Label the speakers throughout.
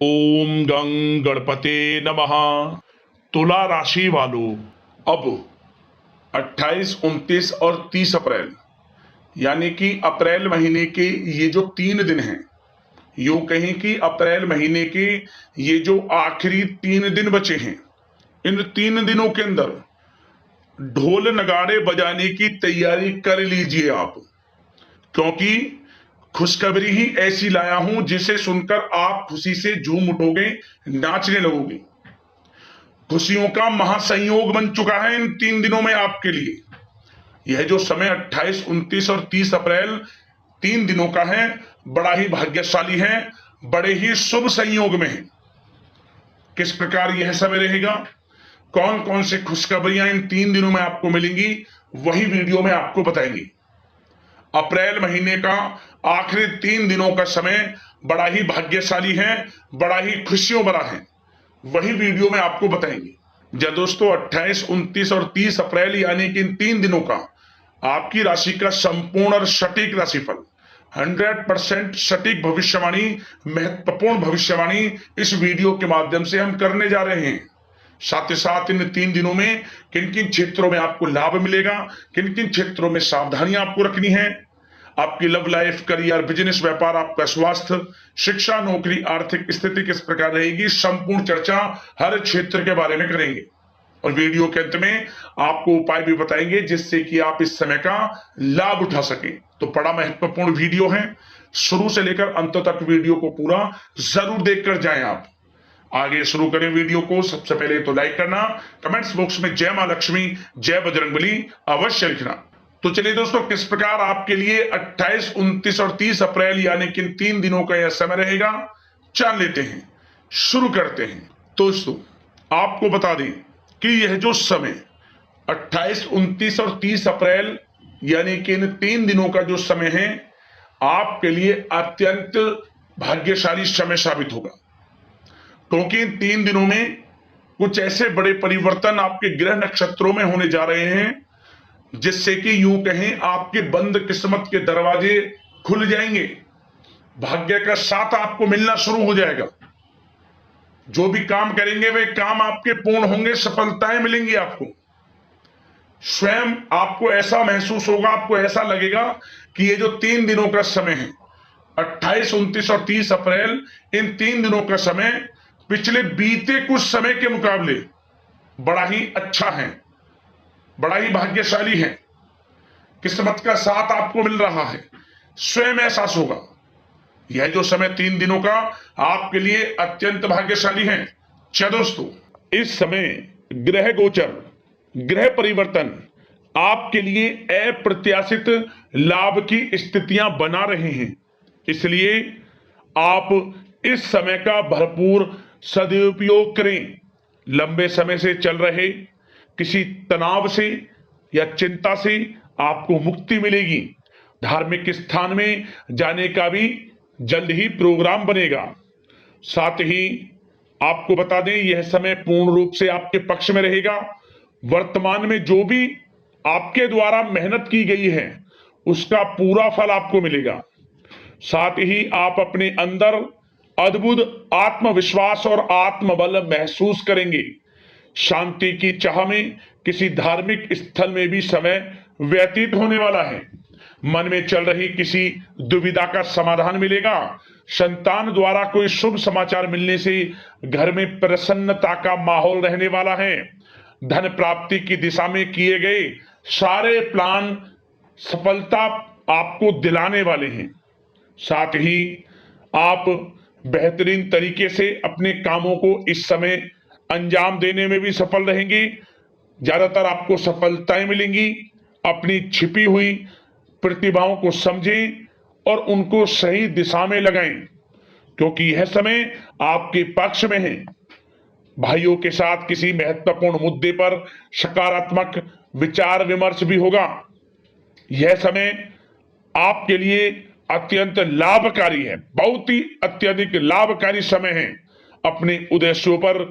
Speaker 1: ओम गं गणपते नमः। तुला राशि वालों, अब 28, 29 और 30 अप्रैल यानी कि अप्रैल महीने के ये जो 3 दिन हैं, यूं कहें कि अप्रैल महीने के ये जो आखिरी 3 दिन बचे हैं, इन 3 दिनों के अंदर ढोल नगाड़े बजाने की तैयारी कर लीजिए आप, क्योंकि खुशखबरी ही ऐसी लाया हूं जिसे सुनकर आप खुशी से झूम उठोगे, नाचने लगोगे। खुशियों का महासंयोग बन चुका है इन 3 दिनों में आपके लिए। यह जो समय 28, 29 और 30 अप्रैल 3 दिनों का है, बड़ा ही भाग्यशाली है, बड़े ही शुभ संयोग में है। किस प्रकार यह समय रहेगा, कौन कौन से खुशखबरियां इन 3 दिनों में आपको मिलेंगी, वही वीडियो में आपको बताएंगे। अप्रैल महीने का आखिरी 3 दिनों का समय बड़ा ही भाग्यशाली है, बड़ा ही खुशियों भरा है, वही वीडियो में आपको बताएंगे। जब दोस्तों 28, 29 और 30 अप्रैल यानी कि इन 3 दिनों का आपकी राशि का संपूर्ण और सटीक राशिफल, 100% सटीक भविष्यवाणी, महत्वपूर्ण भविष्यवाणी इस वीडियो के माध्यम से हम करने जा रहे हैं। साथ ही साथ इन 3 दिनों में किन किन क्षेत्रों में आपको लाभ मिलेगा, किन किन क्षेत्रों में सावधानियां आपको रखनी है, आपकी लव लाइफ, करियर, बिजनेस, व्यापार, आपका स्वास्थ्य, शिक्षा, नौकरी, आर्थिक स्थिति किस प्रकार रहेगी, संपूर्ण चर्चा हर क्षेत्र के बारे में करेंगे। और वीडियो के अंत में आपको उपाय भी बताएंगे जिससे कि आप इस समय का लाभ उठा सकें। तो बड़ा महत्वपूर्ण वीडियो है, शुरू से लेकर अंत तक वीडियो को पूरा जरूर देखकर जाएं आप। आगे शुरू करें वीडियो को। सबसे पहले तो लाइक करना, कमेंट्स बॉक्स में जय मां लक्ष्मी, जय बजरंगबली अवश्य लिखना। तो चलिए दोस्तों, किस प्रकार आपके लिए 28, 29 और 30 अप्रैल यानी कि 3 दिनों का यह समय रहेगा, जान लेते हैं, शुरू करते हैं। दोस्तों आपको बता दें कि यह जो समय 28, 29 और 30 अप्रैल यानी कि इन 3 दिनों का जो समय है, आपके लिए अत्यंत भाग्यशाली समय साबित होगा, क्योंकि इन 3 दिनों में कुछ ऐसे बड़े परिवर्तन आपके ग्रह नक्षत्रों में होने जा रहे हैं जिससे कि यूं कहें आपके बंद किस्मत के दरवाजे खुल जाएंगे, भाग्य का साथ आपको मिलना शुरू हो जाएगा। जो भी काम करेंगे वे काम आपके पूर्ण होंगे, सफलताएं मिलेंगी आपको। स्वयं आपको ऐसा महसूस होगा, आपको ऐसा लगेगा कि ये जो 3 दिनों का समय है, 28, 29 और 30 अप्रैल, इन 3 दिनों का समय पिछले बीते कुछ समय के मुकाबले बड़ा ही अच्छा है, बड़ा ही भाग्यशाली है, किस्मत का साथ आपको मिल रहा है, स्वयं एहसास होगा। यह जो समय 3 दिनों का आपके लिए अत्यंत भाग्यशाली है। अच्छा दोस्तों, इस समय ग्रह गोचर, ग्रह परिवर्तन आपके लिए अप्रत्याशित लाभ की स्थितियां बना रहे हैं, इसलिए आप इस समय का भरपूर सदुपयोग करें। लंबे समय से चल रहे किसी तनाव से या चिंता से आपको मुक्ति मिलेगी। धार्मिक स्थान में जाने का भी जल्द ही प्रोग्राम बनेगा। साथ ही आपको बता दें, यह समय पूर्ण रूप से आपके पक्ष में रहेगा। वर्तमान में जो भी आपके द्वारा मेहनत की गई है उसका पूरा फल आपको मिलेगा। साथ ही आप अपने अंदर अद्भुत आत्मविश्वास और आत्मबल महसूस करेंगे। शांति की चाह में किसी धार्मिक स्थल में भी समय व्यतीत होने वाला है। मन में चल रही किसी दुविधा का समाधान मिलेगा। संतान द्वारा कोई शुभ समाचार मिलने से घर में प्रसन्नता का माहौल रहने वाला है। धन प्राप्ति की दिशा में किए गए सारे प्लान सफलता आपको दिलाने वाले हैं। साथ ही आप बेहतरीन तरीके से अपने कामों को इस समय अंजाम देने में भी सफल रहेंगे। ज्यादातर आपको सफलताएं मिलेंगी। अपनी छिपी हुई प्रतिभाओं को समझें और उनको सही दिशा में लगाएं, क्योंकि यह समय आपके पक्ष में है। भाइयों के साथ किसी महत्वपूर्ण मुद्दे पर सकारात्मक विचार विमर्श भी होगा। यह समय आपके लिए अत्यंत लाभकारी है, बहुत ही अत्यधिक लाभकारी समय है। अपने उद्देश्यों पर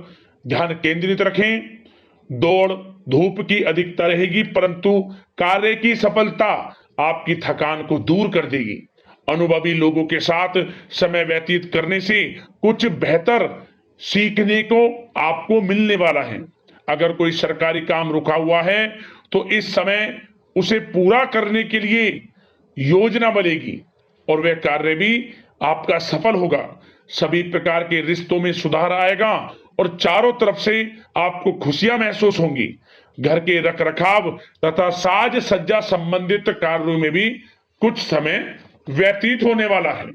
Speaker 1: ध्यान केंद्रित रखें। दौड़ धूप की अधिकता रहेगी, परंतु कार्य की सफलता आपकी थकान को दूर कर देगी। अनुभवी लोगों के साथ समय व्यतीत करने से कुछ बेहतर सीखने को आपको मिलने वाला है। अगर कोई सरकारी काम रुका हुआ है तो इस समय उसे पूरा करने के लिए योजना बनेगी और वह कार्य भी आपका सफल होगा। सभी प्रकार के रिश्तों में सुधार आएगा और चारों तरफ से आपको खुशियां महसूस होंगी। घर के रखरखाव तथा साज सज्जा संबंधित कार्यों में भी कुछ समय व्यतीत होने वाला है।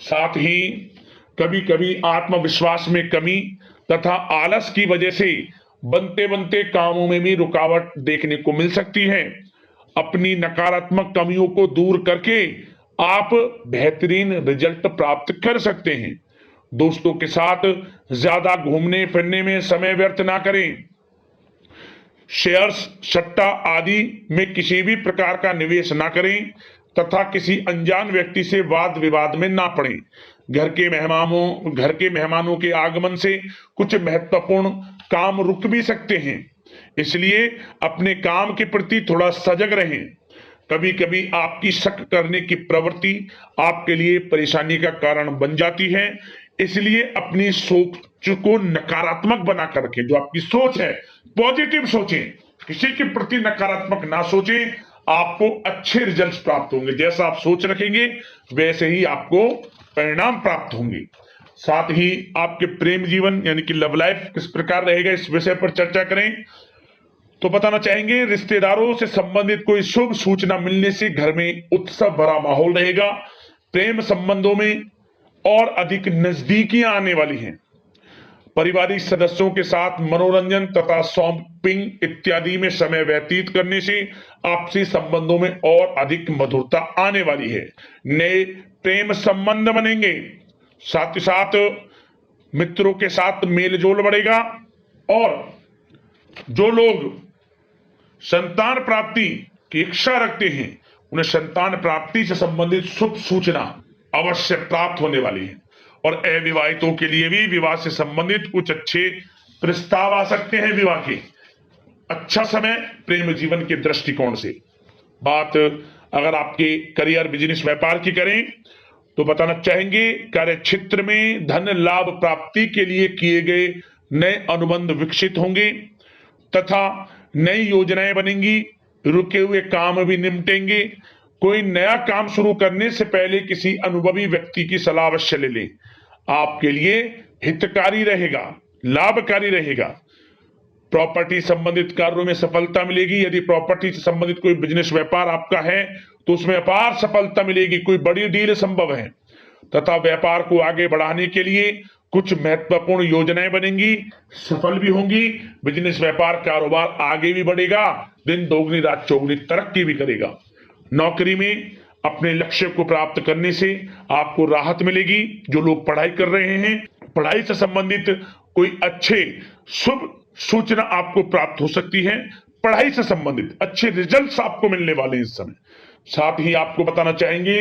Speaker 1: साथ ही कभी कभी आत्मविश्वास में कमी तथा आलस की वजह से बनते बनते कामों में भी रुकावट देखने को मिल सकती है। अपनी नकारात्मक कमियों को दूर करके आप बेहतरीन रिजल्ट प्राप्त कर सकते हैं। दोस्तों के साथ ज्यादा घूमने फिरने में समय व्यर्थ ना करें। शेयर्स, सट्टा आदि में किसी भी प्रकार का निवेश ना करें तथा किसी अनजान व्यक्ति से वाद विवाद में ना पड़ें। घर के मेहमानों के आगमन से कुछ महत्वपूर्ण काम रुक भी सकते हैं, इसलिए अपने काम के प्रति थोड़ा सजग रहें। कभी कभी आपकी शक करने की प्रवृत्ति आपके लिए परेशानी का कारण बन जाती है, इसलिए अपनी सोच को नकारात्मक बनाकर रखें। जो आपकी सोच है पॉजिटिव सोचें, किसी के प्रति नकारात्मक ना सोचें। आपको अच्छे रिजल्ट्स प्राप्त होंगे। जैसा आप सोच रखेंगे वैसे ही आपको परिणाम प्राप्त होंगे। साथ ही आपके प्रेम जीवन यानी कि लव लाइफ किस प्रकार रहेगा, इस विषय पर चर्चा करें तो बताना चाहेंगे रिश्तेदारों से संबंधित कोई शुभ सूचना मिलने से घर में उत्सव भरा माहौल रहेगा। प्रेम संबंधों में और अधिक नजदीकियां आने वाली हैं। पारिवारिक सदस्यों के साथ मनोरंजन तथा शॉपिंग इत्यादि में समय व्यतीत करने से आपसी संबंधों में और अधिक मधुरता आने वाली है। नए प्रेम संबंध बनेंगे। साथ ही साथ मित्रों के साथ मेलजोल बढ़ेगा और जो लोग संतान प्राप्ति की इच्छा रखते हैं उन्हें संतान प्राप्ति से संबंधित शुभ सूचना अवश्य प्राप्त होने वाली है। और अविवाहितों के लिए भी विवाह से संबंधित कुछ अच्छे प्रस्ताव आ सकते हैं। विवाह के अच्छा समय प्रेम जीवन के दृष्टिकोण से। बात अगर आपके करियर, बिजनेस, व्यापार की करें तो बताना चाहेंगे कार्य क्षेत्र में धन लाभ प्राप्ति के लिए किए गए नए अनुबंध विकसित होंगे तथा नई योजनाएं बनेंगी। रुके हुए काम भी निपटेंगे। कोई नया काम शुरू करने से पहले किसी अनुभवी व्यक्ति की सलाह अवश्य ले लें। आपके लिए हितकारी रहेगा, लाभकारी रहेगा। प्रॉपर्टी संबंधित कार्यों में सफलता मिलेगी। यदि प्रॉपर्टी से संबंधित कोई बिजनेस व्यापार आपका है तो उसमें अपार सफलता मिलेगी। कोई बड़ी डील संभव है तथा व्यापार को आगे बढ़ाने के लिए कुछ महत्वपूर्ण योजनाएं बनेंगी, सफल भी होंगी। बिजनेस, व्यापार, कारोबार आगे भी बढ़ेगा। दिन दोगुनी रात चौगुनी तरक्की भी करेगा। नौकरी में अपने लक्ष्य को प्राप्त करने से आपको राहत मिलेगी। जो लोग पढ़ाई कर रहे हैं, पढ़ाई से संबंधित कोई अच्छे शुभ सूचना आपको प्राप्त हो सकती है। पढ़ाई से संबंधित अच्छे रिजल्ट्स आपको मिलने वाले हैं इस समय। साथ ही आपको बताना चाहेंगे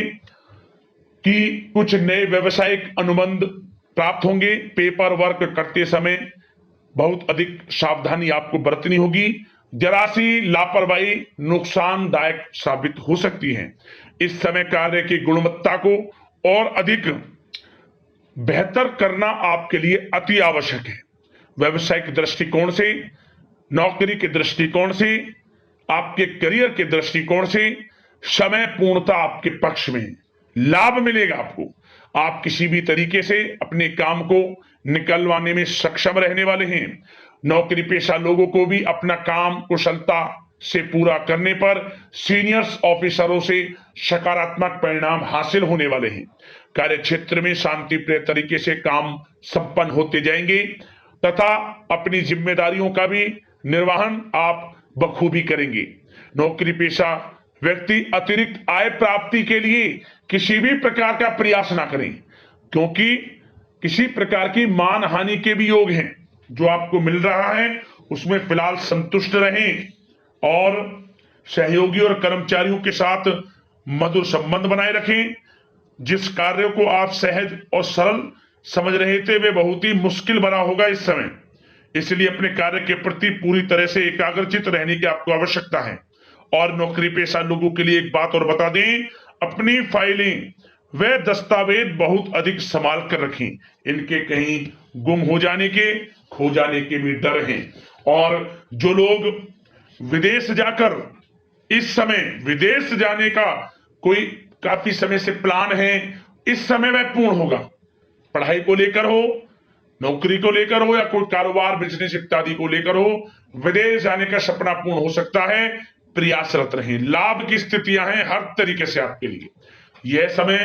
Speaker 1: कि कुछ नए व्यवसायिक अनुबंध प्राप्त होंगे। पेपर वर्क करते समय बहुत अधिक सावधानी आपको बरतनी होगी। जरा सी लापरवाही नुकसानदायक साबित हो सकती है। इस समय कार्य की गुणवत्ता को और अधिक बेहतर करना आपके लिए अति आवश्यक है। व्यवसायिक दृष्टिकोण से, नौकरी के दृष्टिकोण से, आपके करियर के दृष्टिकोण से समय पूर्णता आपके पक्ष में है। लाभ मिलेगा आपको। आप किसी भी तरीके से अपने काम को निकलवाने में सक्षम रहने वाले हैं। नौकरी पेशा लोगों को भी अपना काम कुशलता से पूरा करने पर सीनियर्स ऑफिसरों से सकारात्मक परिणाम हासिल होने वाले हैं। कार्य क्षेत्र में शांति प्रिय तरीके से काम संपन्न होते जाएंगे तथा अपनी जिम्मेदारियों का भी निर्वहन आप बखूबी करेंगे। नौकरी पेशा व्यक्ति अतिरिक्त आय प्राप्ति के लिए किसी भी प्रकार का प्रयास ना करें, क्योंकि किसी प्रकार की मान हानि के भी योग हैं। जो आपको मिल रहा है उसमें फिलहाल संतुष्ट रहें और सहयोगी और कर्मचारियों के साथ मधुर संबंध बनाए रखें। जिस कार्य को आप सहज और सरल समझ रहे थे वे बहुत ही मुश्किल बना होगा इस समय, इसलिए अपने कार्य के प्रति पूरी तरह से एकाग्रचित रहने की आपको आवश्यकता है। और नौकरी पेशा लोगों के लिए एक बात और बता दें, अपनी फाइलें वे दस्तावेज बहुत अधिक संभाल कर रखें। इनके कहीं गुम हो जाने के, खो जाने के भी डर हैं। और जो लोग विदेश जाकर, इस समय विदेश जाने का कोई काफी समय से प्लान है, इस समय वह पूर्ण होगा। पढ़ाई को लेकर हो, नौकरी को लेकर हो, या कोई कारोबार बिजनेस इत्यादि को लेकर हो, विदेश जाने का सपना पूर्ण हो सकता है। प्रयासरत रहें। लाभ की स्थितियां हैं हर तरीके से आपके लिए। यह समय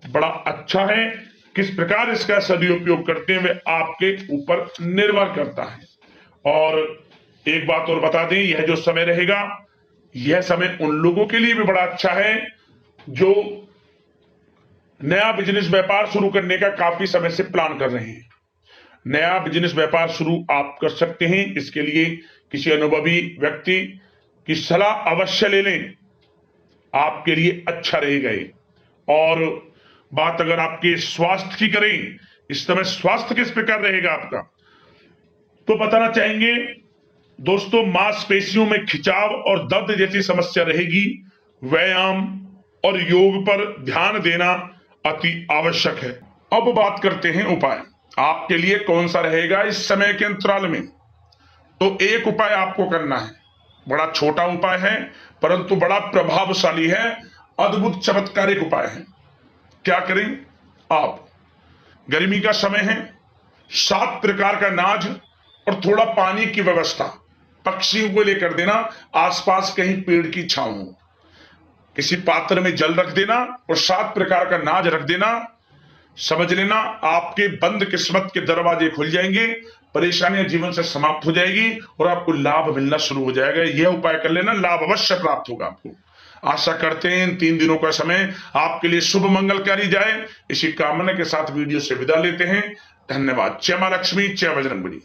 Speaker 1: बड़ा अच्छा है। किस प्रकार इसका सदुपयोग करते हैं वे आपके ऊपर निर्भर करता है। और एक बात और बता दें, यह जो समय रहेगा, यह समय उन लोगों के लिए भी बड़ा अच्छा है जो नया बिजनेस व्यापार शुरू करने का काफी समय से प्लान कर रहे हैं। नया बिजनेस व्यापार शुरू आप कर सकते हैं। इसके लिए किसी अनुभवी व्यक्ति की सलाह अवश्य ले लें, आपके लिए अच्छा रहेगा ये। और बात अगर आपके स्वास्थ्य की करें, इस समय स्वास्थ्य किस प्रकार रहेगा आपका, तो बताना चाहेंगे दोस्तों, मांसपेशियों में खिंचाव और दर्द जैसी समस्या रहेगी। व्यायाम और योग पर ध्यान देना अति आवश्यक है। अब बात करते हैं उपाय, आपके लिए कौन सा रहेगा इस समय के अंतराल में। तो एक उपाय आपको करना है, बड़ा छोटा उपाय है परंतु बड़ा प्रभावशाली है, अद्भुत चमत्कारिक उपाय है। क्या करें आप, गर्मी का समय है, 7 प्रकार का अनाज और थोड़ा पानी की व्यवस्था पक्षियों को लेकर देना। आसपास कहीं पेड़ की छांव हो, किसी पात्र में जल रख देना और 7 प्रकार का अनाज रख देना। समझ लेना आपके बंद किस्मत के दरवाजे खुल जाएंगे, परेशानियां जीवन से समाप्त हो जाएगी और आपको लाभ मिलना शुरू हो जाएगा। यह उपाय कर लेना, लाभ अवश्य प्राप्त होगा आपको। आशा करते हैं इन 3 दिनों का समय आपके लिए शुभ मंगलकारी जाए। इसी कामना के साथ वीडियो से विदा लेते हैं। धन्यवाद। जय मां लक्ष्मी, जय बजरंगबली।